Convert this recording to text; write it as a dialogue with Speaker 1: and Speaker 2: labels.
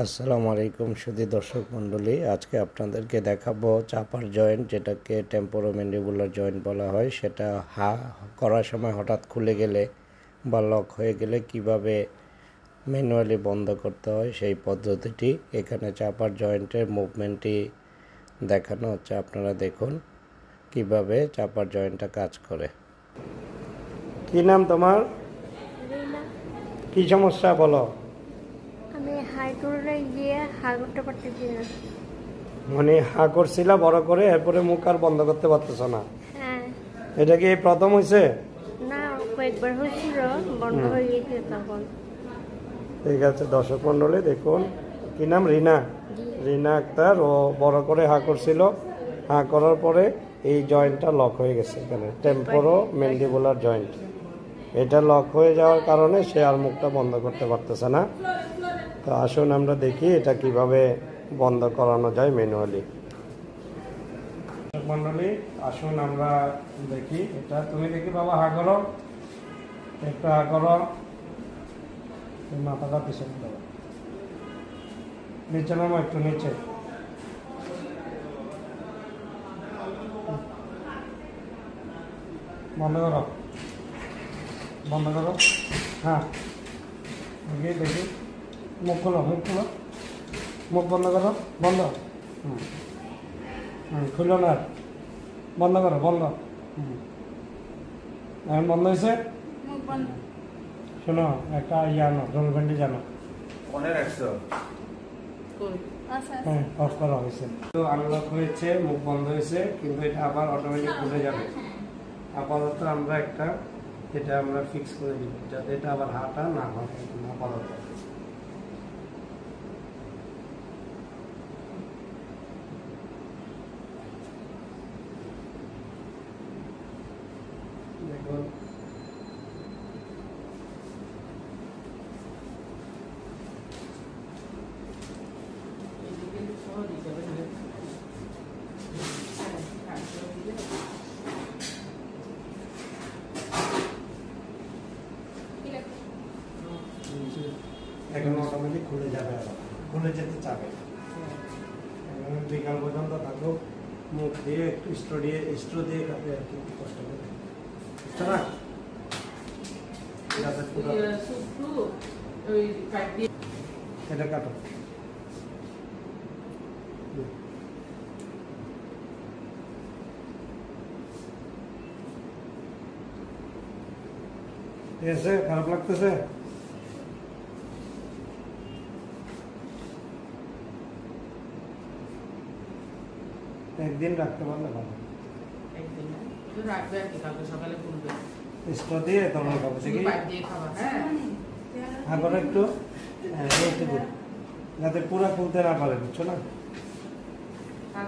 Speaker 1: আসসালামু আলাইকুম সুধী দর্শক মণ্ডলী, আজকে আপনাদেরকে দেখাবো চাপার জয়েন্ট, যেটাকে টেম্পোরোম্যান্ডিবুলার জয়েন্ট বলা হয়। সেটা করার সময় হঠাৎ খুলে গেলে বা লক হয়ে গেলে কিভাবে ম্যানুয়ালি বন্ধ করতে হয় সেই পদ্ধতিটি এখানে চাপার জয়েন্টের মুভমেন্টটি দেখানো হচ্ছে। আপনারা দেখুন কিভাবে চাপার জয়েন্টটা কাজ করে। কি নাম তোমার? কি সমস্যা বলো?
Speaker 2: আমি হাই করে গিয়ে হা করতে পারতেছি না।
Speaker 1: মানে হা করছিলা বড় করে, এরপরে মুখ আর বন্ধ করতে পারতেছ না?
Speaker 2: হ্যাঁ।
Speaker 1: এটা কি প্রথম হয়েছে?
Speaker 2: না, কয়েকবার হয়েছিল, বন্ধ হয়ে গেছে তখন।
Speaker 1: ঠিক আছে দর্শক মণ্ডলী দেখুন, কি নাম? রিনা। রিনা আক্তার। ও বড় করে হা করছিল, হা করার পরে এই জয়েন্টটা লক হয়ে গেছে, এখানে টেম্পোরো ম্যান্ডিবুলার জয়েন্ট। এটা লক হয়ে যাওয়ার কারণে সে আর মুখটা বন্ধ করতে পারতেছে না। তো আসুন আমরা দেখি এটা কিভাবে বন্ধ করানো যায় ম্যানুয়ালি। মন্ডলী আসুন আমরা দেখি এটা। তুমি দেখি বাবা হা করো, একটু হা করো, মাথাটা পিছনে দাও, নিচে নামো, একটু নিচে। বন্ধ করো, বন্ধ করো। হ্যাঁ দেখি দেখি, মুখ খোলো, মুখ খোলো, মুখ বন্ধ করো, বন্ধ। খুলো না, বন্ধ করো, বন্ধ। এখন বন্ধ হয়েছে। শোনো, একটা জানো রোল ব্যান্ডে জানো, হ্যাঁ অফ করা হয়েছে। তো আনলক হয়েছে, মুখ বন্ধ হয়েছে, কিন্তু এটা আবার অটোমেটিক খুলে যাবে। আপাতত আমরা একটা এটা আমরা ফিক্স করে দিই যাতে এটা আবার হাঁটা না হয়। আপাতত দেখুন এখন অটোমেটিক খুলে যাবে, আবার খুলে যেতে চাবে। বিকাল পর্যন্ত থাকো, মুখ দিয়ে একটু স্ট্রো দিয়ে খাবে আর কি, কষ্ট করে, বুঝছো না? এটা কাটো। ঠিক আছে, খারাপ লাগতেছে? একদিন রাখতে পারলে ভালো। স্টো দিয়ে তরল খাবো, আবার একটু এইটুকু, যাতে পুরো খুলতে না পারে, বুঝছো না? হ্যাঁ